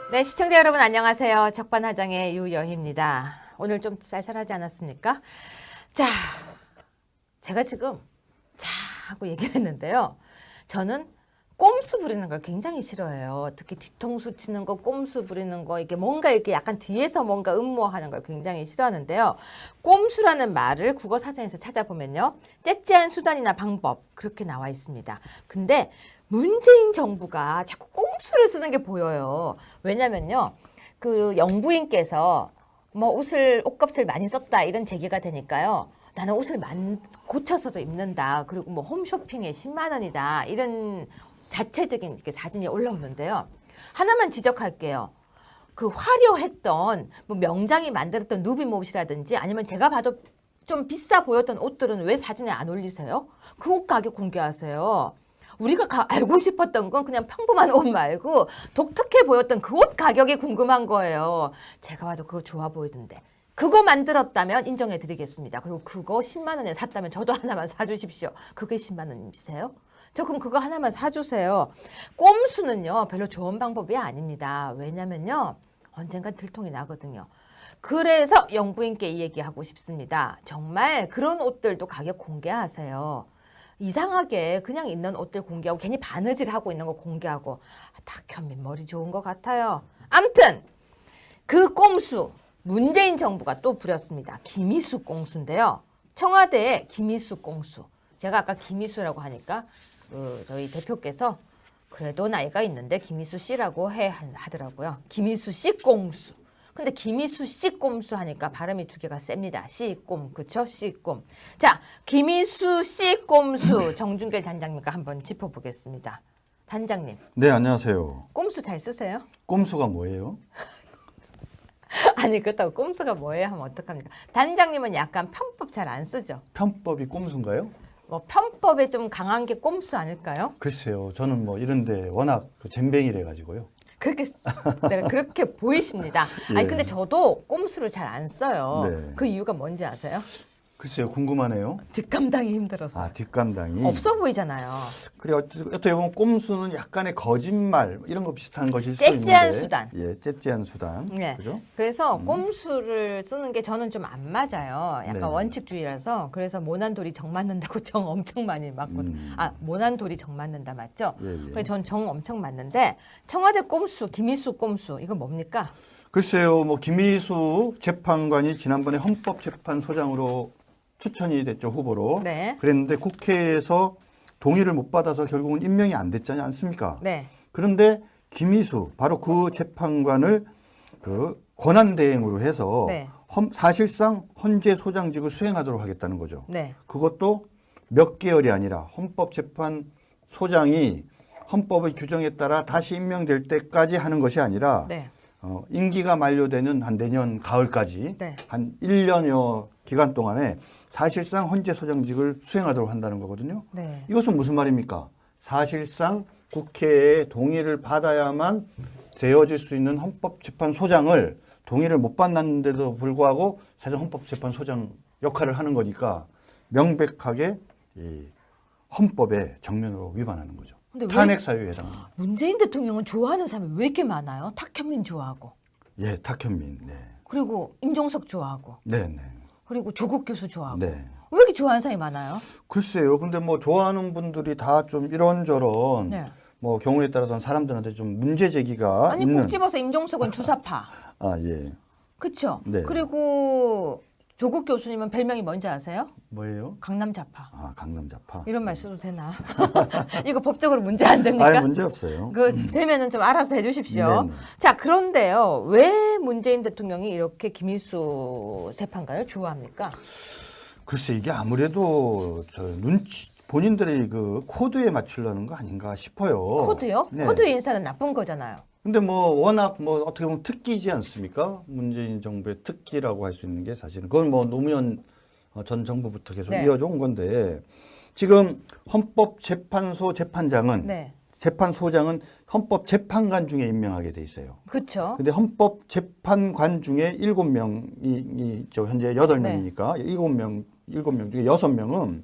네, 시청자 여러분 안녕하세요. 적반하장의 유여희입니다. 오늘 좀 쌀쌀하지 않았습니까? 자, 제가 지금 자 하고 얘기를 했는데요. 저는 꼼수 부리는 걸 굉장히 싫어해요. 특히 뒤통수 치는 거, 꼼수 부리는 거, 이게 뭔가 이렇게 약간 뒤에서 뭔가 음모하는 걸 굉장히 싫어하는데요. 꼼수라는 말을 국어 사전에서 찾아보면요. 째째한 수단이나 방법 그렇게 나와 있습니다. 근데 문재인 정부가 자꾸 꼼수를 쓰는 게 보여요. 왜냐면요. 그 영부인께서 뭐 옷값을 많이 썼다 이런 제기가 되니까요. 나는 옷을 고쳐서도 입는다. 그리고 뭐 홈쇼핑에 10만 원이다. 이런 자체적인 사진이 올라오는데요. 하나만 지적할게요. 그 화려했던 뭐 명장이 만들었던 누빔 옷이라든지 아니면 제가 봐도 좀 비싸 보였던 옷들은 왜 사진에 안 올리세요? 그 옷 가격 공개하세요. 우리가 알고 싶었던 건 그냥 평범한 옷 말고 독특해 보였던 그 옷 가격이 궁금한 거예요. 제가 봐도 그거 좋아 보이던데. 그거 만들었다면 인정해 드리겠습니다. 그리고 그거 10만 원에 샀다면 저도 하나만 사주십시오. 그게 10만 원이세요? 저 그럼 그거 하나만 사주세요. 꼼수는요 별로 좋은 방법이 아닙니다. 왜냐면요 언젠간 들통이 나거든요. 그래서 영부인께 이 얘기하고 싶습니다. 정말 그런 옷들도 가격 공개하세요. 이상하게 그냥 있는 옷들 공개하고 괜히 바느질하고 있는 거 공개하고 탁현민 머리 좋은 것 같아요. 암튼 그 꼼수 문재인 정부가 또 부렸습니다. 김희수 꼼수인데요. 청와대의 김희수 꼼수. 제가 아까 김희수라고 하니까 저희 대표께서 그래도 나이가 있는데 김희수 씨라고 하더라고요. 김희수 씨 꼼수. 근데 김희수 씨 꼼수 하니까 발음이 두 개가 셉니다. 씨꼼, 그쵸? 씨꼼. 자, 김희수 씨 꼼수 정준결 단장님과 한번 짚어보겠습니다. 단장님. 네, 안녕하세요. 꼼수 잘 쓰세요? 꼼수가 뭐예요? 아니 그렇다고 꼼수가 뭐예요 하면 어떡합니까? 단장님은 약간 편법 잘 안 쓰죠? 편법이 꼼수인가요? 뭐 편법에 좀 강한 게 꼼수 아닐까요? 글쎄요. 저는 뭐 이런데 워낙 잼뱅이래 가지고요. 내가 그렇게 보이십니다. 예. 아니 근데 저도 꼼수를 잘 안 써요. 네. 그 이유가 뭔지 아세요? 글쎄요. 궁금하네요. 뒷감당이 힘들어서. 아, 뒷감당이. 없어 보이잖아요. 그래 어떻게 보면 꼼수는 약간의 거짓말 이런 거 비슷한 것일 수 있는데. 째째한 수단. 예, 째째한 수단. 네. 그죠? 그래서 꼼수를 쓰는 게 저는 좀 안 맞아요. 약간 네. 원칙주의라서. 그래서 모난돌이 정 맞는다고 정 엄청 많이 맞거든요. 아, 모난돌이 정 맞는다 맞죠? 예, 예. 그래서 전 정 엄청 맞는데 청와대 꼼수, 김희수 꼼수 이거 뭡니까? 글쎄요. 뭐 김희수 재판관이 지난번에 헌법재판소장으로 추천이 됐죠. 후보로. 네. 그랬는데 국회에서 동의를 못 받아서 결국은 임명이 안 됐지 않습니까? 네. 그런데 김희수 바로 그 재판관을 그 권한대행으로 해서 네. 사실상 헌재 소장직을 수행하도록 하겠다는 거죠. 네. 그것도 몇 개월이 아니라 헌법재판소장이 헌법의 규정에 따라 다시 임명될 때까지 하는 것이 아니라 네. 임기가 만료되는 한 내년 가을까지 네. 한 1년여 기간 동안에 사실상 헌재 소장직을 수행하도록 한다는 거거든요. 네. 이것은 무슨 말입니까? 사실상 국회의 동의를 받아야만 되어질 수 있는 헌법재판소장을 동의를 못 받았는데도 불구하고 사실 헌법재판소장 역할을 하는 거니까 명백하게 이 헌법에 정면으로 위반하는 거죠. 근데 탄핵 사유에 해당합니다. 문재인 대통령은 좋아하는 사람이 왜 이렇게 많아요? 탁현민 좋아하고. 예, 탁현민. 네. 그리고 임종석 좋아하고. 네, 네. 그리고 조국 교수 좋아하고. 네. 왜 이렇게 좋아하는 사람이 많아요? 글쎄요. 근데 뭐 좋아하는 분들이 다 좀 이런저런 네. 뭐 경우에 따라서는 사람들한테 좀 문제 제기가 아니 있는. 꼭 집어서 임종석은 주사파. 아, 예. 그쵸? 네. 그리고 조국 교수님은 별명이 뭔지 아세요? 뭐예요? 강남자파. 아, 강남자파. 이런 말 써도 되나? 이거 법적으로 문제 안 됩니까? 아예 문제 없어요. 그 되면은 좀 알아서 해주십시오. 네네. 자, 그런데요, 왜 문재인 대통령이 이렇게 김일수 재판관을 좋아합니까? 글쎄 이게 아무래도 저 본인들의 그 코드에 맞추려는 거 아닌가 싶어요. 코드요? 네. 코드 인사는 나쁜 거잖아요. 근데 뭐 워낙 뭐 어떻게 보면 특기지 않습니까? 문재인 정부의 특기라고 할 수 있는 게 사실은 그건 뭐 노무현 전 정부부터 계속 네. 이어져 온 건데 지금 헌법재판소 재판장은 네, 재판소장은 헌법재판관 중에 임명하게 돼 있어요. 그렇죠. 근데 헌법재판관 중에 7명이 있죠. 현재 8명이니까 7명 중에 6명은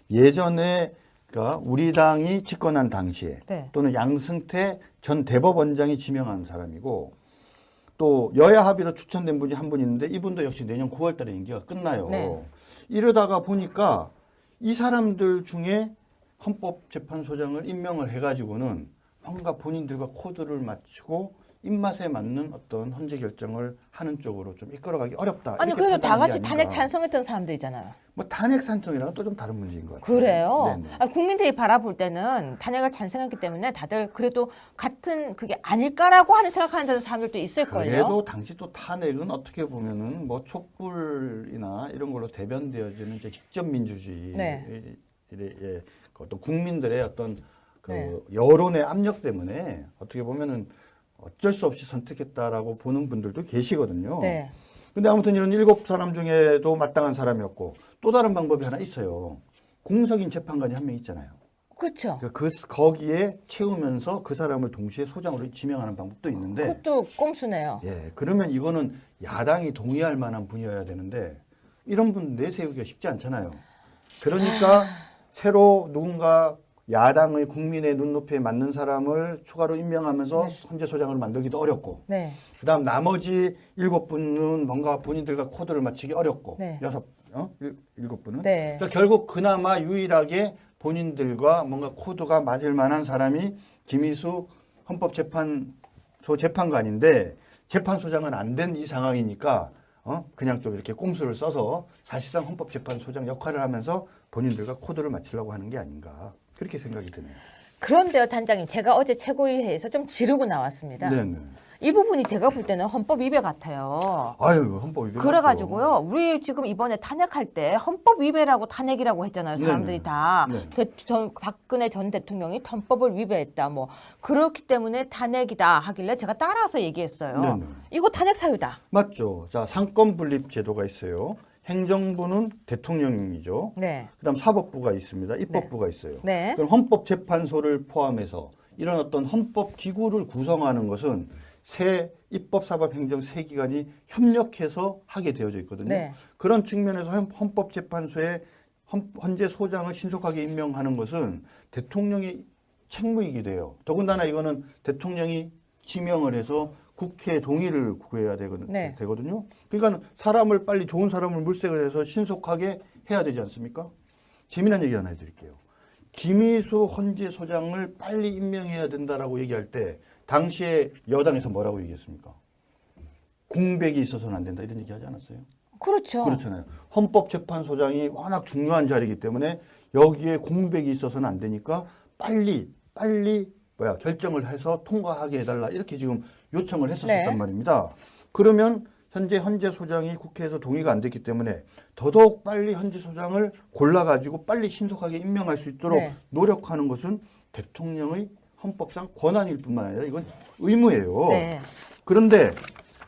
예전에 그러니까 우리 당이 집권한 당시에 네. 또는 양승태 전 대법원장이 지명한 사람이고 또 여야 합의로 추천된 분이 한 분 있는데 이분도 역시 내년 9월 달에 임기가 끝나요. 네. 이러다가 보니까 이 사람들 중에 헌법재판소장을 임명을 해가지고는 뭔가 본인들과 코드를 맞추고 입맛에 맞는 어떤 헌재 결정을 하는 쪽으로 좀 이끌어가기 어렵다. 아니 이렇게 그래도 다 판단하는 게 같이 탄핵 아닌가. 찬성했던 사람들이잖아요. 뭐 탄핵 찬성이랑은 또 좀 다른 문제인 것 같아요. 그래요? 네네. 아, 국민들이 바라볼 때는 탄핵을 찬성했기 때문에 다들 그래도 같은 그게 아닐까라고 하는 생각하는 사람들도 있을걸요. 그래도 당시 또 탄핵은 어떻게 보면은 뭐 촛불이나 이런 걸로 대변되어지는 이제 직접 민주주의, 네. 예, 그 어떤 국민들의 어떤 그 네. 여론의 압력 때문에 어떻게 보면은 어쩔 수 없이 선택했다라고 보는 분들도 계시거든요. 네. 근데 아무튼 이런 7사람 중에도 마땅한 사람이었고 또 다른 방법이 하나 있어요. 공석인 재판관이 한 명 있잖아요. 그렇죠. 거기에 채우면서 그 사람을 동시에 소장으로 지명하는 방법도 있는데 그것도 꼼수네요. 예, 그러면 이거는 야당이 동의할 만한 분이어야 되는데 이런 분 내세우기가 쉽지 않잖아요. 그러니까 새로 누군가 야당의 국민의 눈높이에 맞는 사람을 추가로 임명하면서 헌재소장으로 만들기도 어렵고 네. 그다음 나머지 7분은 뭔가 본인들과 코드를 맞추기 어렵고 네. 7분은 네. 그러니까 결국 그나마 유일하게 본인들과 뭔가 코드가 맞을 만한 사람이 김희수 헌법재판소 재판관인데 재판소장은 안 된 이 상황이니까 그냥 좀 이렇게 꼼수를 써서 사실상 헌법재판소장 역할을 하면서 본인들과 코드를 맞추려고 하는 게 아닌가 그렇게 생각이 드네요. 그런데요, 단장님, 제가 어제 최고위회에서 좀 지르고 나왔습니다. 네네. 이 부분이 제가 볼 때는 헌법 위배 같아요. 아유 헌법 위반. 그래가지고요, 우리 지금 이번에 탄핵할 때 헌법 위배라고 탄핵이라고 했잖아요. 사람들이 네네. 다 네. 박근혜 전 대통령이 헌법을 위배했다. 뭐 그렇기 때문에 탄핵이다 하길래 제가 따라서 얘기했어요. 네네. 이거 탄핵 사유다. 맞죠. 자 상권 분립 제도가 있어요. 행정부는 대통령이죠. 네, 그다음 사법부가 있습니다. 입법부가 있어요. 네, 그럼 헌법재판소를 포함해서 이런 어떤 헌법 기구를 구성하는 것은 새 입법, 사법, 행정 세 기관이 협력해서 하게 되어져 있거든요. 네. 그런 측면에서 헌법재판소에 헌재 소장을 신속하게 임명하는 것은 대통령의 책무이기도 해요. 더군다나 이거는 대통령이 지명을 해서 국회 동의를 구해야 네. 되거든요. 그러니까 사람을 빨리 좋은 사람을 물색을 해서 신속하게 해야 되지 않습니까? 재미난 얘기 하나 해드릴게요. 김희수 헌재소장을 빨리 임명해야 된다라고 얘기할 때 당시에 여당에서 뭐라고 얘기했습니까? 공백이 있어서는 안 된다 이런 얘기 하지 않았어요? 그렇죠. 그렇잖아요. 헌법재판소장이 워낙 중요한 자리이기 때문에 여기에 공백이 있어서는 안 되니까 빨리 결정을 해서 통과하게 해달라 이렇게 지금 요청을 했었단 네. 말입니다. 그러면 현재 헌재소장이 국회에서 동의가 안 됐기 때문에 더더욱 빨리 헌재소장을 골라가지고 빨리 신속하게 임명할 수 있도록 네. 노력하는 것은 대통령의 헌법상 권한일 뿐만 아니라 이건 의무예요. 네. 그런데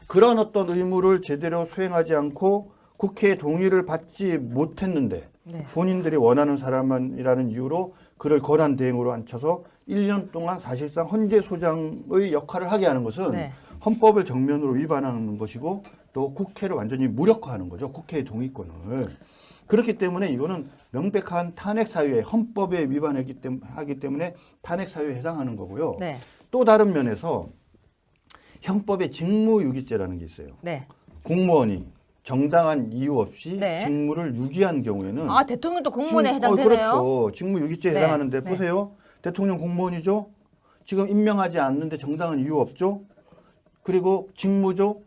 그런 어떤 의무를 제대로 수행하지 않고 국회의 동의를 받지 못했는데 네. 본인들이 원하는 사람이라는 이유로 그를 권한 대행으로 앉혀서 1년 동안 사실상 헌재소장의 역할을 하게 하는 것은 네. 헌법을 정면으로 위반하는 것이고 또 국회를 완전히 무력화하는 거죠. 국회의 동의권을. 그렇기 때문에 이거는 명백한 탄핵 사유에 헌법에 위반하기 때문에 탄핵 사유에 해당하는 거고요. 네. 또 다른 면에서 형법에 직무유기죄라는 게 있어요. 네. 공무원이 정당한 이유 없이 네. 직무를 유기한 경우에는 아, 대통령도 공무원에 해당되네요. 그렇죠. 직무유기죄에 네. 해당하는데 네. 보세요. 대통령 공무원이죠. 지금 임명하지 않는데 정당한 이유 없죠. 그리고 직무죠.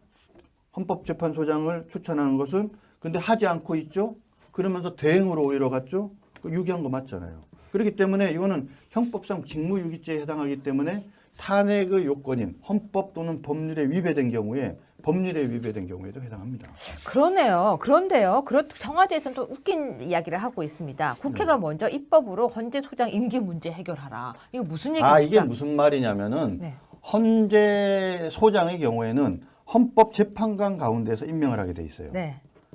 헌법재판소장을 추천하는 것은 근데 하지 않고 있죠. 그러면서 대행으로 오히려 갔죠. 유기한 거 맞잖아요. 그렇기 때문에 이거는 형법상 직무유기죄에 해당하기 때문에 탄핵의 요건인 헌법 또는 법률에 위배된 경우에도 해당합니다. 그러네요. 그런데요. 청와대에서는 또 웃긴 이야기를 하고 있습니다. 국회가 먼저 입법으로 헌재소장 임기 문제 해결하라. 이거 무슨 얘기입니까? 이게 무슨 말이냐면은 네. 헌재소장의 경우에는 헌법재판관 가운데서 임명을 하게 돼 있어요. 네.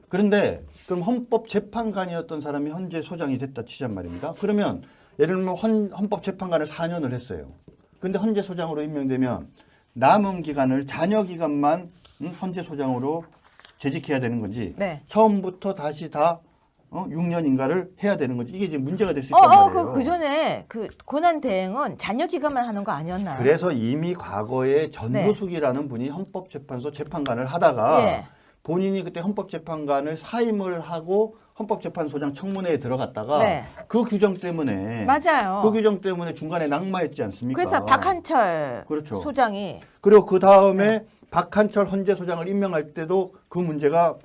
그런데 그럼 헌법재판관이었던 사람이 헌재소장이 됐다 치잔 말입니다. 그러면 예를 들면 헌법재판관을 4년을 했어요. 근데 헌재소장으로 임명되면 남은 기간을 잔여 기간만 헌재소장으로 재직해야 되는 건지 네. 처음부터 다시 다 6년인가를 해야 되는 거지. 이게 이제 문제가 될 수 있단 말이에요. 그 전에 그 권한 대행은 자녀 기간만 하는 거 아니었나요? 그래서 이미 과거에 전도숙이라는 분이 헌법재판소 재판관을 하다가 예. 본인이 그때 헌법재판관을 사임을 하고 헌법재판소장 청문회에 들어갔다가 네. 그 규정 때문에 맞아요. 그 규정 때문에 중간에 낙마했지 않습니까? 그래서 박한철 그렇죠. 소장이 그리고 그 다음에 박한철 헌재 소장을 임명할 때도 그 문제가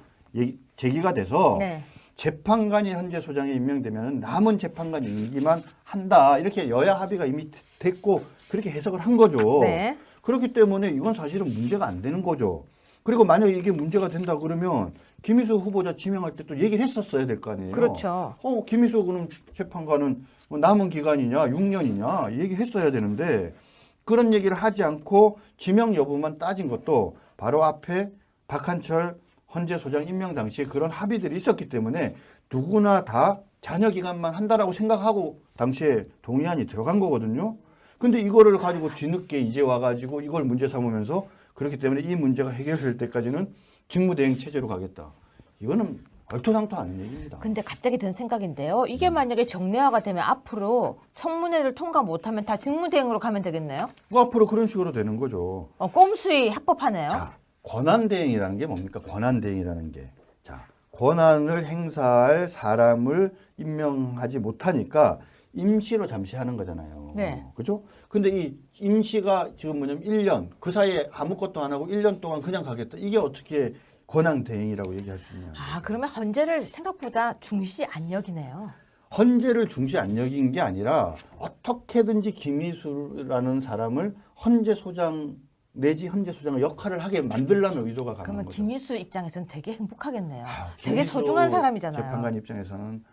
제기가 돼서 네. 재판관이 헌재 소장에 임명되면 남은 재판관 임기만 한다. 이렇게 여야 합의가 이미 됐고 그렇게 해석을 한 거죠. 네. 그렇기 때문에 이건 사실은 문제가 안 되는 거죠. 그리고 만약에 이게 문제가 된다 그러면 김희수 후보자 지명할 때 또 얘기를 했었어야 될 거 아니에요. 그렇죠. 김희수 그럼 재판관은 남은 기간이냐 6년이냐 얘기했어야 되는데 그런 얘기를 하지 않고 지명 여부만 따진 것도 바로 앞에 박한철 헌재 소장 임명 당시에 그런 합의들이 있었기 때문에 누구나 다 자녀 기간만 한다라고 생각하고 당시에 동의안이 들어간 거거든요. 근데 이거를 가지고 뒤늦게 이제 와가지고 이걸 문제 삼으면서 그렇기 때문에 이 문제가 해결될 때까지는 직무대행 체제로 가겠다. 이거는 얼토당토 않은 얘기입니다. 근데 갑자기 든 생각인데요. 이게 만약에 정례화가 되면 앞으로 청문회를 통과 못하면 다 직무대행으로 가면 되겠네요. 뭐 앞으로 그런 식으로 되는 거죠. 꼼수이 합법하네요. 자, 권한대행이라는 게 뭡니까? 권한대행이라는 게. 자, 권한을 행사할 사람을 임명하지 못하니까 임시로 잠시 하는 거잖아요. 네. 그죠? 근데 이 임시가 지금 뭐냐면 1년, 그 사이에 아무것도 안 하고 1년 동안 그냥 가겠다. 이게 어떻게 권한대행이라고 얘기할 수 있냐. 그러면 헌재를 생각보다 중시 안 여기네요. 헌재를 중시 안 여긴 게 아니라 어떻게든지 김희수라는 사람을 헌재소장 내지 헌재소장의 역할을 하게 만들라는 의도가 강한 그러면 거죠. 김희수 입장에서는 되게 행복하겠네요. 되게 김희수 소중한 사람이잖아요. 재판관 입장에서는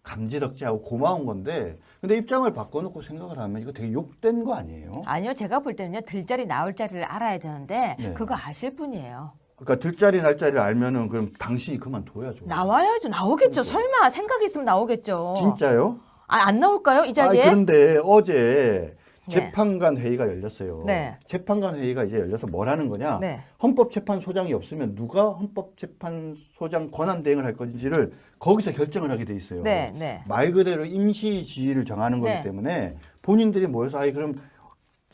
감지덕지하고 고마운 건데 근데 입장을 바꿔놓고 생각을 하면 이거 되게 욕된 거 아니에요? 아니요. 제가 볼 때는요. 들자리 나올 자리를 알아야 되는데 네. 그거 아실 분이에요. 그러니까 들자리 날자리를 알면은 그럼 당신이 그만둬야죠. 나와야죠. 나오겠죠. 그러니까. 설마 생각이 있으면 나오겠죠. 진짜요? 안 나올까요? 이 자리에? 그런데 어제 네. 재판관 회의가 열렸어요. 네. 재판관 회의가 이제 열려서 뭘 하는 거냐? 네. 헌법재판소장이 없으면 누가 헌법재판소장 권한대행을 할 건지를 거기서 결정을 하게 돼 있어요. 네. 네. 말 그대로 임시지위를 정하는 거기 네. 때문에 본인들이 모여서 그럼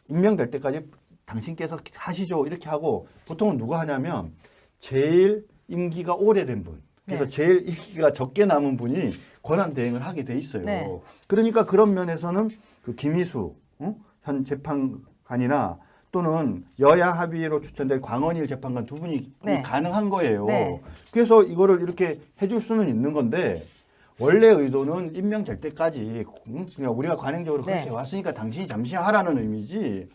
임명될 때까지 당신께서 하시죠 이렇게 하고 보통은 누가 하냐면 제일 임기가 오래된 분 그래서 네. 제일 임기가 적게 남은 분이 권한대행을 하게 돼 있어요. 네. 그러니까 그런 면에서는 그 김희수 현 재판관이나 또는 여야 합의로 추천될 광원일 재판관 두 분이 네. 가능한 거예요. 네. 그래서 이거를 이렇게 해줄 수는 있는 건데 원래 의도는 임명될 때까지 그냥 우리가 관행적으로 그렇게 네. 왔으니까 당신이 잠시 하라는 의미지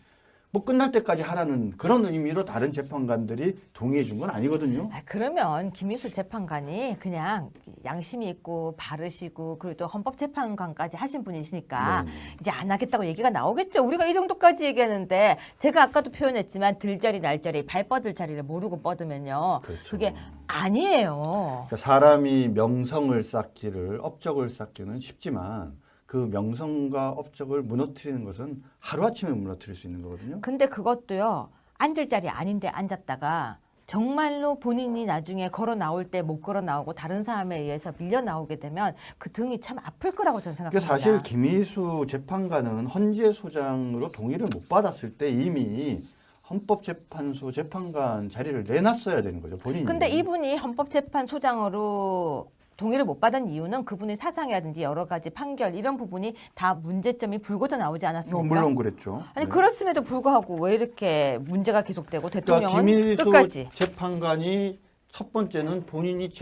뭐 끝날 때까지 하라는 그런 의미로 다른 재판관들이 동의해 준 건 아니거든요. 그러면 김희수 재판관이 그냥 양심이 있고 바르시고 그리고 또 헌법재판관까지 하신 분이시니까 네. 이제 안 하겠다고 얘기가 나오겠죠. 우리가 이 정도까지 얘기했는데 제가 아까도 표현했지만 들자리 날자리 발 뻗을 자리를 모르고 뻗으면요. 그렇죠. 그게 아니에요. 그러니까 사람이 명성을 쌓기를 업적을 쌓기는 쉽지만 그 명성과 업적을 무너뜨리는 것은 하루아침에 무너뜨릴 수 있는 거거든요. 근데 그것도요. 앉을 자리 아닌데 앉았다가 정말로 본인이 나중에 걸어 나올 때 못 걸어 나오고 다른 사람에 의해서 밀려 나오게 되면 그 등이 참 아플 거라고 저는 생각합니다. 그러니까 사실 김희수 재판관은 헌재소장으로 동의를 못 받았을 때 이미 헌법재판소 재판관 자리를 내놨어야 되는 거죠, 본인이. 근데 이분이 헌법재판소장으로 동의를 못 받은 이유는 그분의 사상이라든지 여러 가지 판결 이런 부분이 다 문제점이 불거져 나오지 않았습니까? 물론 그랬죠. 아니 네. 그렇음에도 불구하고 왜 이렇게 문제가 계속되고 그러니까 대통령은 김희수 끝까지 재판관이 첫 번째는 본인이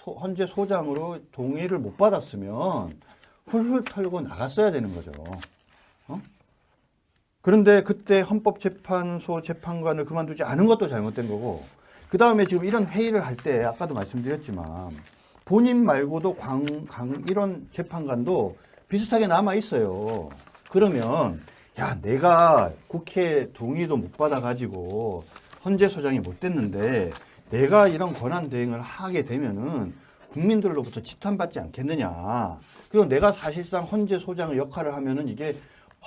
헌재 소장으로 동의를 못 받았으면 훌훌 털고 나갔어야 되는 거죠. 그런데 그때 헌법재판소 재판관을 그만두지 않은 것도 잘못된 거고 그 다음에 지금 이런 회의를 할 때 아까도 말씀드렸지만 본인 말고도 이런 재판관도 비슷하게 남아 있어요. 그러면 야 내가 국회 동의도 못 받아가지고 헌재소장이 못 됐는데 내가 이런 권한대행을 하게 되면은 국민들로부터 지탄받지 않겠느냐. 그리고 내가 사실상 헌재소장의 역할을 하면은 이게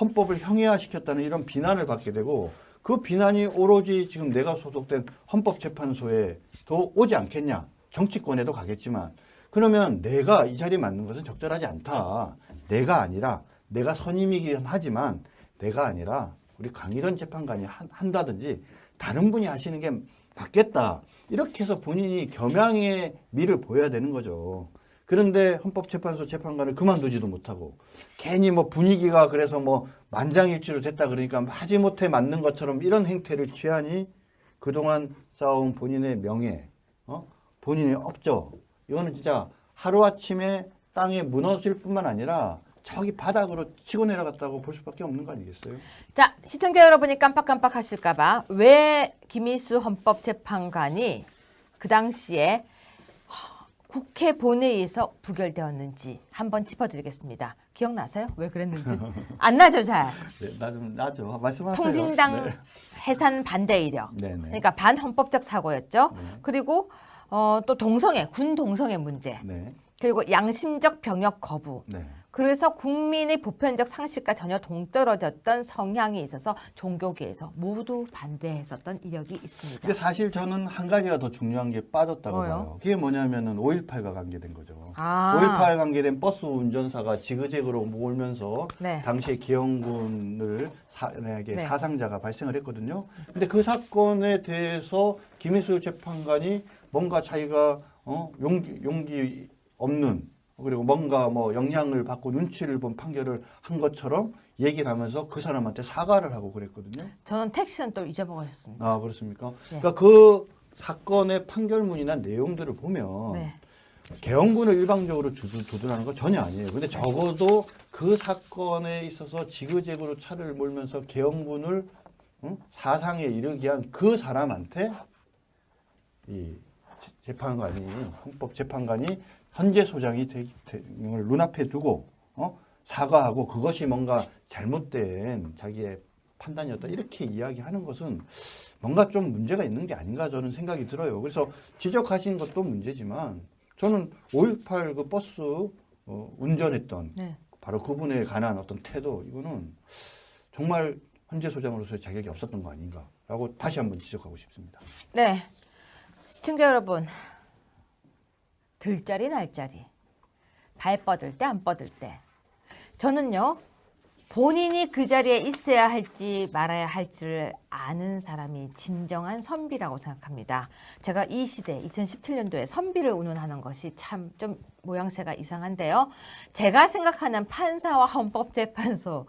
헌법을 형해화시켰다는 이런 비난을 받게 되고 그 비난이 오로지 지금 내가 소속된 헌법재판소에 더 오지 않겠냐. 정치권에도 가겠지만 그러면 내가 이 자리에 맞는 것은 적절하지 않다. 내가 아니라 내가 선임이긴 하지만 내가 아니라 우리 강일원 재판관이 한다든지 다른 분이 하시는 게 맞겠다. 이렇게 해서 본인이 겸양의 미를 보여야 되는 거죠. 그런데 헌법재판소 재판관을 그만두지도 못하고 괜히 뭐 분위기가 그래서 뭐 만장일치로 됐다 그러니까 마지못해 맞는 것처럼 이런 행태를 취하니 그동안 쌓아온 본인의 명예, 본인의 업적, 이거는 진짜 하루아침에 땅에 무너질 뿐만 아니라 저기 바닥으로 치고 내려갔다고 볼 수밖에 없는 거 아니겠어요? 자, 시청자 여러분이 깜빡깜빡 하실까봐 왜 김희수 헌법재판관이 그 당시에 국회 본회의에서 부결되었는지 한번 짚어드리겠습니다. 기억나세요? 왜 그랬는지? 안 나죠, 잘? 네, 나죠. 말씀하세요. 통진당 네. 해산 반대 이력. 네네. 그러니까 반헌법적 사고였죠. 네. 그리고 또 동성애, 군 동성애 문제. 네. 그리고 양심적 병역 거부. 네. 그래서 국민의 보편적 상식과 전혀 동떨어졌던 성향이 있어서 종교계에서 모두 반대했었던 이력이 있습니다. 근데 사실 저는 한 가지가 더 중요한 게 빠졌다고 뭐요? 봐요. 그게 뭐냐면은 5.18과 관계된 거죠. 아. 5.18 관계된 버스 운전사가 지그재그로 몰면서 네. 당시에 기영군을 네. 사상자가 발생을 했거든요. 근데 그 사건에 대해서 김희수 재판관이 뭔가 자기가 용기 없는, 그리고 뭔가 뭐 영향을 받고 눈치를 본 판결을 한 것처럼 얘기를 하면서 그 사람한테 사과를 하고 그랬거든요. 저는 택시는 또 잊어먹었습니다. 아, 그렇습니까? 네. 그러니까 그 사건의 판결문이나 내용들을 보면 네. 계엄군을 일방적으로 두둔하는 건 전혀 아니에요. 근데 적어도 그 사건에 있어서 지그재그로 차를 몰면서 계엄군을 사상에 이르게 한 그 사람한테 이 재판관이, 헌법재판관이 헌재 소장이 을 눈앞에 두고 사과하고 그것이 뭔가 잘못된 자기의 판단이었다 이렇게 이야기하는 것은 뭔가 좀 문제가 있는 게 아닌가 저는 생각이 들어요. 그래서 지적하신 것도 문제지만 저는 5.18 그 버스 운전했던 네. 바로 그분에 관한 어떤 태도, 이거는 정말 헌재 소장으로서의 자격이 없었던 거 아닌가라고 다시 한번 지적하고 싶습니다. 네. 시청자 여러분, 들자리 날자리, 발 뻗을 때 안 뻗을 때, 저는요 본인이 그 자리에 있어야 할지 말아야 할지를 아는 사람이 진정한 선비라고 생각합니다. 제가 이 시대 2017년도에 선비를 운운하는 것이 참 좀 모양새가 이상한데요. 제가 생각하는 판사와 헌법재판소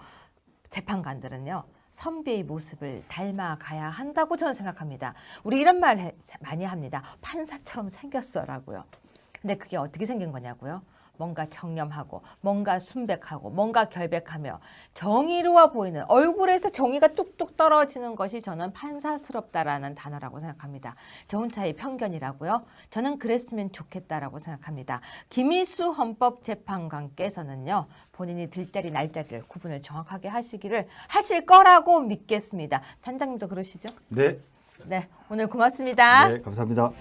재판관들은요 선비의 모습을 닮아가야 한다고 저는 생각합니다. 우리 이런 말 많이 합니다. 판사처럼 생겼어라고요. 근데 그게 어떻게 생긴 거냐고요? 뭔가 청렴하고 뭔가 순백하고 뭔가 결백하며 정의로워 보이는, 얼굴에서 정의가 뚝뚝 떨어지는 것이 저는 판사스럽다라는 단어라고 생각합니다. 저 혼자의 편견이라고요? 저는 그랬으면 좋겠다라고 생각합니다. 김희수 헌법재판관께서는요 본인이 들자리 날자리를 구분을 정확하게 하실 거라고 믿겠습니다. 단장님도 그러시죠? 네. 네, 오늘 고맙습니다. 네, 감사합니다.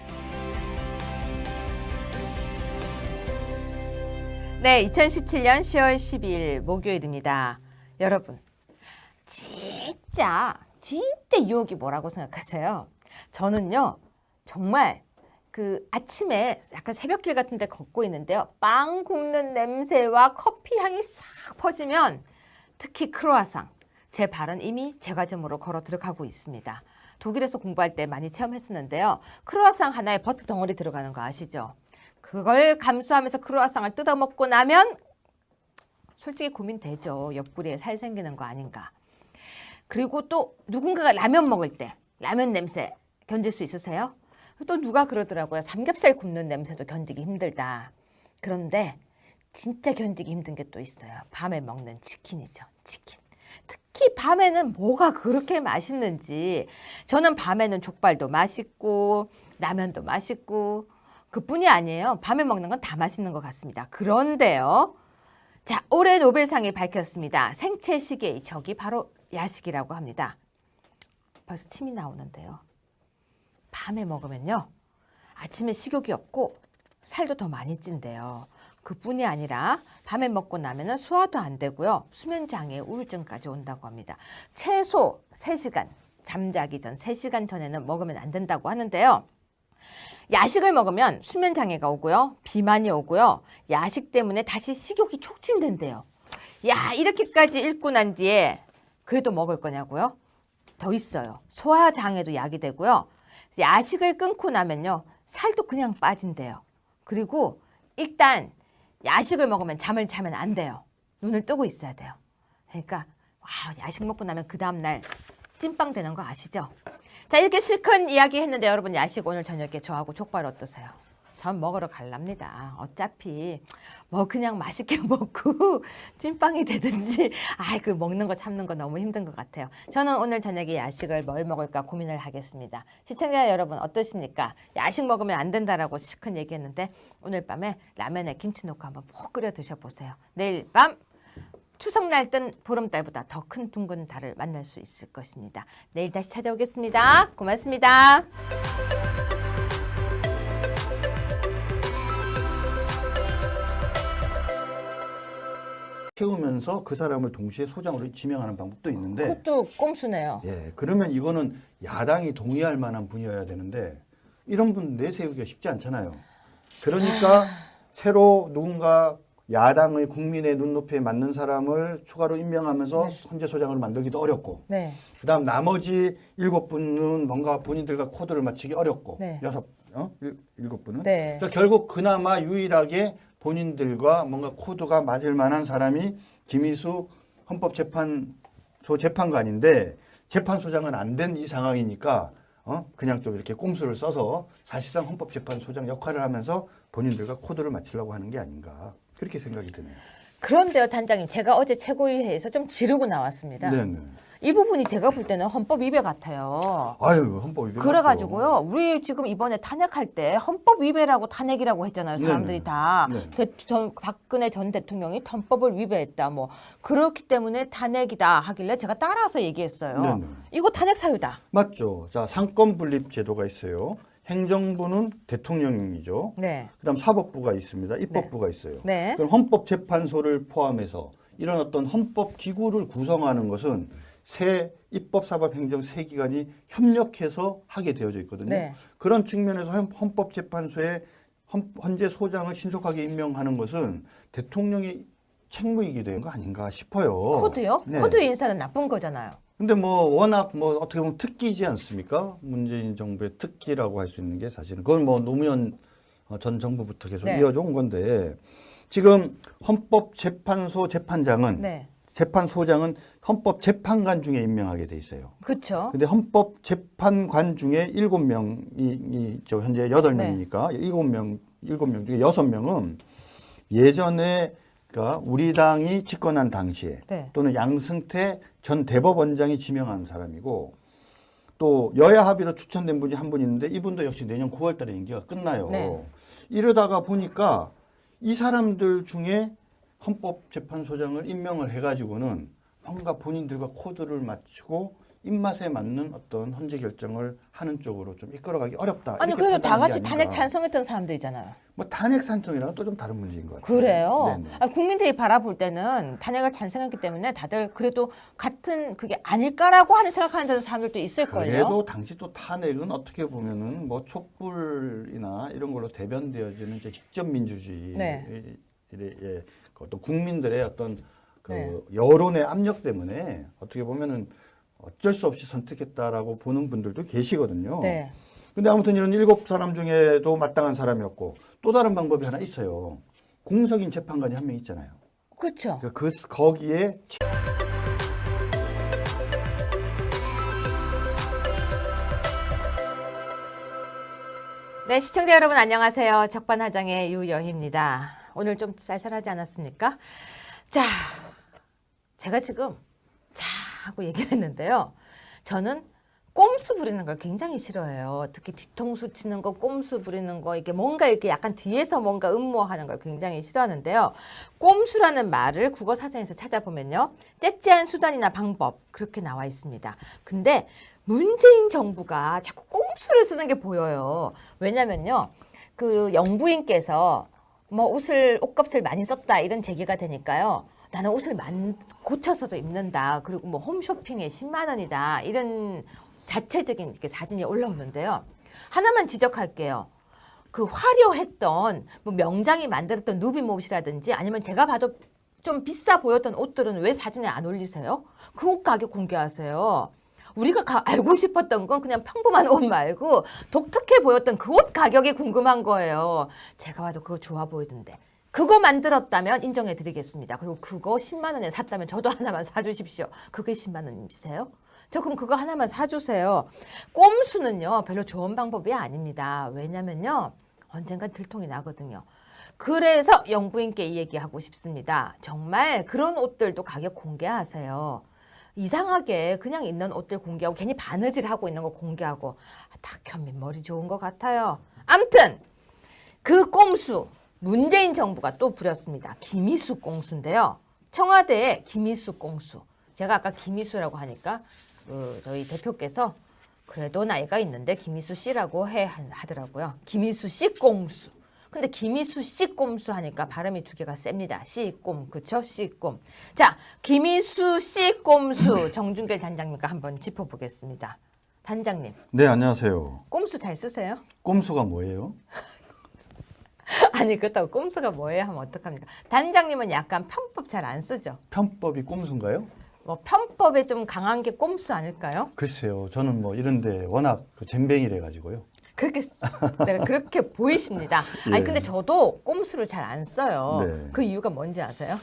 네, 2017년 10월 12일 목요일입니다. 여러분, 진짜 유혹이 뭐라고 생각하세요? 저는요, 정말 그 아침에 약간 새벽길 같은 데 걷고 있는데요. 빵 굽는 냄새와 커피 향이 싹 퍼지면 특히 크로아상, 제 발은 이미 제과점으로 걸어 들어가고 있습니다. 독일에서 공부할 때 많이 체험했었는데요. 크로아상 하나에 버터 덩어리 들어가는 거 아시죠? 그걸 감수하면서 크루아상을 뜯어먹고 나면 솔직히 고민되죠. 옆구리에 살 생기는 거 아닌가. 그리고 또 누군가가 라면 먹을 때 라면 냄새 견딜 수 있으세요? 또 누가 그러더라고요. 삼겹살 굽는 냄새도 견디기 힘들다. 그런데 진짜 견디기 힘든 게 또 있어요. 밤에 먹는 치킨이죠. 치킨. 특히 밤에는 뭐가 그렇게 맛있는지. 저는 밤에는 족발도 맛있고 라면도 맛있고 그뿐이 아니에요. 밤에 먹는 건 다 맛있는 것 같습니다. 그런데요. 자, 올해 노벨상이 밝혔습니다. 생체식의 적이 바로 야식이라고 합니다. 벌써 침이 나오는데요. 밤에 먹으면요. 아침에 식욕이 없고 살도 더 많이 찐대요. 그뿐이 아니라 밤에 먹고 나면 소화도 안 되고요. 수면장애, 우울증까지 온다고 합니다. 최소 3시간, 잠자기 전 3시간 전에는 먹으면 안 된다고 하는데요. 야식을 먹으면 수면 장애가 오고요. 비만이 오고요. 야식 때문에 다시 식욕이 촉진된대요. 야, 이렇게까지 읽고 난 뒤에 그래도 먹을 거냐고요? 더 있어요. 소화 장애도 약이 되고요. 야식을 끊고 나면요. 살도 그냥 빠진대요. 그리고 일단 야식을 먹으면 잠을 자면 안 돼요. 눈을 뜨고 있어야 돼요. 그러니까 야식 먹고 나면 그 다음날 찐빵 되는 거 아시죠? 자, 이렇게 실컷 이야기 했는데 여러분 야식 오늘 저녁에 저하고 족발 어떠세요? 전 먹으러 갈랍니다. 어차피 뭐 그냥 맛있게 먹고 찐빵이 되든지 그 먹는 거 참는 거 너무 힘든 것 같아요. 저는 오늘 저녁에 야식을 뭘 먹을까 고민을 하겠습니다. 시청자 여러분 어떠십니까? 야식 먹으면 안 된다라고 실컷 얘기했는데 오늘 밤에 라면에 김치 넣고 한번 푹 끓여 드셔보세요. 내일 밤 추석날 뜬 보름달보다 더 큰 둥근 달을 만날 수 있을 것입니다. 내일 다시 찾아오겠습니다. 고맙습니다. 태우면서 그 사람을 동시에 소장으로 지명하는 방법도 있는데 그것도 꼼수네요. 예, 그러면 이거는 야당이 동의할 만한 분이어야 되는데 이런 분 내세우기가 쉽지 않잖아요. 그러니까 새로 누군가 야당의 국민의 눈높이에 맞는 사람을 추가로 임명하면서 헌재 소장을 만들기도 어렵고 네. 그다음 나머지 7분은 뭔가 본인들과 코드를 맞추기 어렵고 네. 7분은 네. 그러니까 결국 그나마 유일하게 본인들과 뭔가 코드가 맞을 만한 사람이 김희수 헌법재판소 재판관인데 재판소장은 안 된 이 상황이니까 그냥 좀 이렇게 꼼수를 써서 사실상 헌법재판소장 역할을 하면서 본인들과 코드를 맞추려고 하는 게 아닌가 그렇게 생각이 드네요. 그런데요, 단장님, 제가 어제 최고위회에서 좀 지르고 나왔습니다. 네네. 이 부분이 제가 볼 때는 헌법 위배 같아요. 아유, 헌법 위배. 그래가지고요, 우리 지금 이번에 탄핵할 때 헌법 위배라고 탄핵이라고 했잖아요. 사람들이 네네. 다. 네. 박근혜 전 대통령이 헌법을 위배했다. 뭐 그렇기 때문에 탄핵이다 하길래 제가 따라서 얘기했어요. 네네. 이거 탄핵 사유다. 맞죠. 자, 상권 분립 제도가 있어요. 행정부는 대통령이죠. 네. 그다음 사법부가 있습니다. 입법부가 있어요. 네. 그럼 헌법재판소를 포함해서 이런 어떤 헌법 기구를 구성하는 것은 새 입법, 사법, 행정 세 기관이 협력해서 하게 되어져 있거든요. 네. 그런 측면에서 헌법재판소의 헌재 소장을 신속하게 임명하는 것은 대통령의 책무이기도 되는 거 아닌가 싶어요. 코드요? 네. 코드 인사는 나쁜 거잖아요. 근데 뭐 워낙 뭐 어떻게 보면 특기지 않습니까? 문재인 정부의 특기라고 할 수 있는 게 사실은 그건 뭐 노무현 전 정부부터 계속 네. 이어져 온 건데 지금 헌법재판소 재판장은 네. 재판소장은 헌법재판관 중에 임명하게 돼 있어요. 그렇죠. 근데 헌법재판관 중에 7명이 저 현재 8명이니까 7명 중에 6명은 예전에 그러니까 우리 당이 집권한 당시에 네. 또는 양승태 전 대법원장이 지명한 사람이고 또 여야 합의로 추천된 분이 한 분 있는데 이분도 역시 내년 9월 달에 임기가 끝나요. 네. 이러다가 보니까 이 사람들 중에 헌법재판소장을 임명을 해가지고는 뭔가 본인들과 코드를 맞추고 입맛에 맞는 어떤 헌재 결정을 하는 쪽으로 좀 이끌어가기 어렵다. 아니 이렇게 그래도 다 판단하는 같이 게 탄핵 아닌가. 찬성했던 사람들이잖아요. 뭐 탄핵 찬성이랑은 또 좀 다른 문제인 것 같아요. 그래요? 네네. 아니, 국민들이 바라볼 때는 탄핵을 찬성했기 때문에 다들 그래도 같은 그게 아닐까라고 하는 생각하는 사람들도 있을걸요. 그래도 당시 또 탄핵은 어떻게 보면은 뭐 촛불이나 이런 걸로 대변되어지는 이제 직접 민주주의, 네. 예, 어떤 국민들의 어떤 그 네. 여론의 압력 때문에 어떻게 보면은 어쩔 수 없이 선택했다라고 보는 분들도 계시거든요. 네. 근데 아무튼 이런 7사람 중에도 마땅한 사람이었고 또 다른 방법이 하나 있어요. 공석인 재판관이 한 명 있잖아요. 그렇죠. 거기에 네, 시청자 여러분 안녕하세요. 적반하장의 유여희입니다. 오늘 좀 쌀쌀하지 않았습니까? 자, 제가 지금 자 하고 얘기를 했는데요. 저는 꼼수 부리는 걸 굉장히 싫어해요. 특히 뒤통수 치는 거, 꼼수 부리는 거, 이게 뭔가 이렇게 약간 뒤에서 뭔가 음모하는 걸 굉장히 싫어하는데요. 꼼수라는 말을 국어 사전에서 찾아보면요. 째째한 수단이나 방법 그렇게 나와 있습니다. 근데 문재인 정부가 자꾸 꼼수를 쓰는 게 보여요. 왜냐면요. 그 영부인께서 뭐 옷값을 많이 썼다 이런 제기가 되니까요. 나는 옷을 고쳐서도 입는다. 그리고 뭐 홈쇼핑에 10만 원이다. 이런 자체적인 이렇게 사진이 올라오는데요. 하나만 지적할게요. 그 화려했던 뭐 명장이 만들었던 누비모 옷이라든지 아니면 제가 봐도 좀 비싸 보였던 옷들은 왜 사진에 안 올리세요? 그 옷 가격 공개하세요. 우리가 알고 싶었던 건 그냥 평범한 옷 말고 독특해 보였던 그 옷 가격이 궁금한 거예요. 제가 봐도 그거 좋아 보이던데. 그거 만들었다면 인정해 드리겠습니다. 그리고 그거 10만 원에 샀다면 저도 하나만 사주십시오. 그게 10만 원이세요? 저 그럼 그거 하나만 사주세요. 꼼수는요 별로 좋은 방법이 아닙니다. 왜냐면요 언젠간 들통이 나거든요. 그래서 영부인께 이 얘기하고 싶습니다. 정말 그런 옷들도 가격 공개하세요. 이상하게 그냥 있는 옷들 공개하고 괜히 바느질하고 있는 거 공개하고 탁현민 머리 좋은 것 같아요. 암튼 그 꼼수 문재인 정부가 또 부렸습니다. 김희수 꼼수인데요. 청와대의 김희수 꼼수. 제가 아까 김희수라고 하니까 저희 대표께서 그래도 나이가 있는데 김희수 씨라고 하더라고요. 김희수 씨 꼼수. 근데 김희수 씨 꼼수 하니까 발음이 두 개가 셉니다. 씨꼼, 그쵸? 씨꼼. 자, 김희수 씨 꼼수 정준길 단장님과 한번 짚어보겠습니다. 단장님. 네, 안녕하세요. 꼼수 잘 쓰세요? 꼼수가 뭐예요? 아니 그렇다고 꼼수가 뭐예요 하면 어떡합니까? 단장님은 약간 편법 잘 안 쓰죠? 편법이 꼼수인가요? 뭐 편법에 좀 강한 게 꼼수 아닐까요? 글쎄요. 저는 뭐 이런데 워낙 잼뱅이래 가지고요. 그렇게 내가 그렇게 보이십니다. 예. 아니 근데 저도 꼼수를 잘 안 써요. 네. 그 이유가 뭔지 아세요?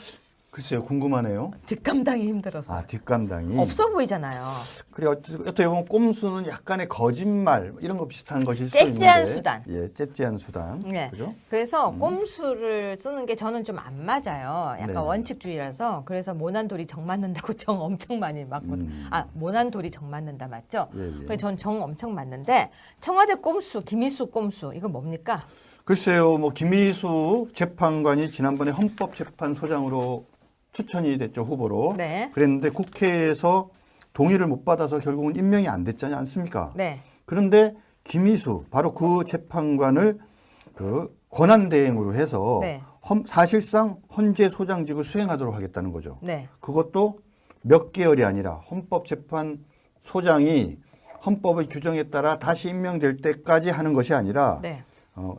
글쎄요. 궁금하네요. 뒷감당이 힘들어서. 아, 뒷감당이. 없어 보이잖아요. 그래 어떻게 보면 꼼수는 약간의 거짓말 이런 거 비슷한 것일 수도 있는데. 째째한 수단. 예, 째째한 수단. 네. 그죠? 그래서 꼼수를 쓰는 게 저는 좀 안 맞아요. 약간 네. 원칙주의라서. 그래서 모난돌이 정 맞는다고 정 엄청 많이 맞거든요. 아, 모난돌이 정 맞는다 맞죠? 예, 예. 그래서 전 정 엄청 맞는데 청와대 꼼수, 김희수 꼼수 이거 뭡니까? 글쎄요. 뭐 김희수 재판관이 지난번에 헌법재판소장으로 추천이 됐죠, 후보로. 네. 그랬는데 국회에서 동의를 못 받아서 결국은 임명이 안 됐지 않습니까? 네. 그런데 김희수 바로 그 재판관을 그 권한대행으로 해서 네. 사실상 헌재 소장직을 수행하도록 하겠다는 거죠. 네. 그것도 몇 개월이 아니라 헌법재판소장이 헌법의 규정에 따라 다시 임명될 때까지 하는 것이 아니라 네.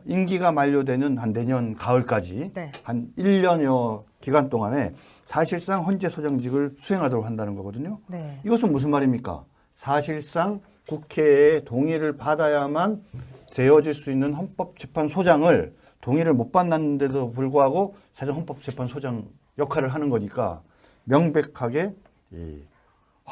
임기가 만료되는 한 내년 가을까지 네. 한 1년여 기간 동안에 사실상 헌재 소장직을 수행하도록 한다는 거거든요. 네. 이것은 무슨 말입니까? 사실상 국회의 동의를 받아야만 되어질 수 있는 헌법재판소장을 동의를 못 받았는데도 불구하고 사실 헌법재판소장 역할을 하는 거니까 명백하게 이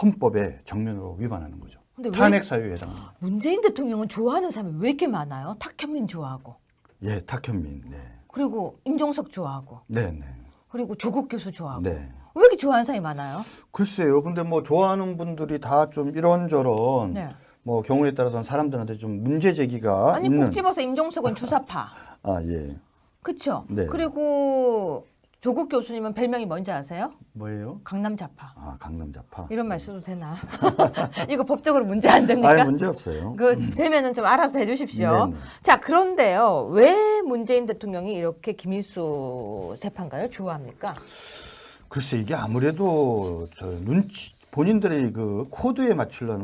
헌법에 정면으로 위반하는 거죠. 근데 왜 탄핵 사유에 해당합니다. 문재인 대통령은 좋아하는 사람이 왜 이렇게 많아요? 탁현민 좋아하고, 예, 탁현민. 네. 그리고 임종석 좋아하고, 네, 네. 그리고 조국 교수 좋아하고. 네. 왜 이렇게 좋아하는 사람이 많아요? 글쎄요. 근데 뭐 좋아하는 분들이 다 좀 이런저런 네. 뭐 경우에 따라서는 사람들한테 좀 문제 제기가 아니 있는. 꼭 집어서 임종석은 주사파. 아, 예. 그쵸? 네. 그리고 조국 교수님은 별명이 뭔지 아세요? 뭐예요? 강남자파. 아, 강남자파. 이런 말 써도 되나? 이거 법적으로 문제 안 됩니까? 아예 문제 없어요. 그 되면은 좀 알아서 해주십시오. 네네. 자, 그런데요, 왜 문재인 대통령이 이렇게 김일수 재판관을 좋아합니까? 글쎄 이게 아무래도 저 본인들의 그 코드에 맞추려는